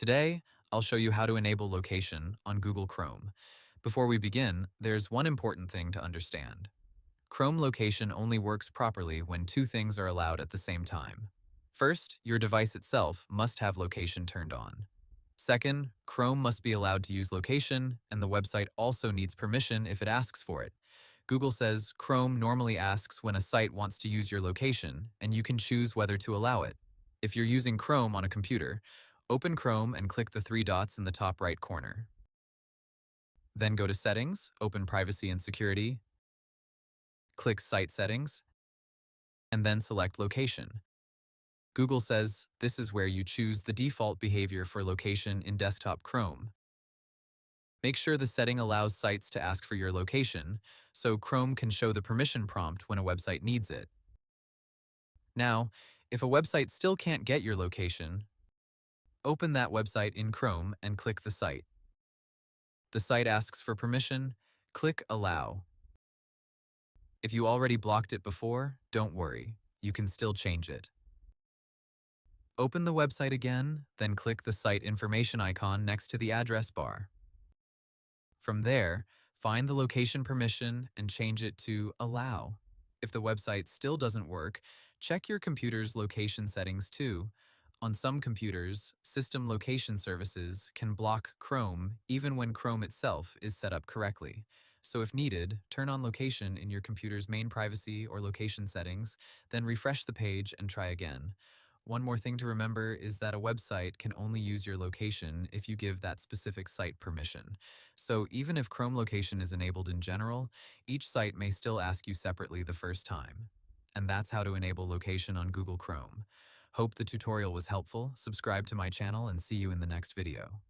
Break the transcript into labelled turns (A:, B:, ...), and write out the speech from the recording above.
A: Today, I'll show you how to enable location on Google Chrome. Before we begin, there's one important thing to understand. Chrome location only works properly when two things are allowed at the same time. First, your device itself must have location turned on. Second, Chrome must be allowed to use location, and the website also needs permission if it asks for it. Google says Chrome normally asks when a site wants to use your location, and you can choose whether to allow it. If you're using Chrome on a computer, open Chrome and click the three dots in the top right corner. Then go to Settings, open Privacy and Security, click Site Settings, and then select Location. Google says this is where you choose the default behavior for location in desktop Chrome. Make sure the setting allows sites to ask for your location, so Chrome can show the permission prompt when a website needs it. Now, if a website still can't get your location, open that website in Chrome and click the site. The site asks for permission, click Allow. If you already blocked it before, don't worry, you can still change it. Open the website again, then click the site information icon next to the address bar. From there, find the location permission and change it to Allow. If the website still doesn't work, check your computer's location settings too. On some computers, system location services can block Chrome even when Chrome itself is set up correctly. So if needed, turn on location in your computer's main privacy or location settings, then refresh the page and try again. One more thing to remember is that a website can only use your location if you give that specific site permission. So even if Chrome location is enabled in general, each site may still ask you separately the first time. And that's how to enable location on Google Chrome. Hope the tutorial was helpful. Subscribe to my channel and see you in the next video.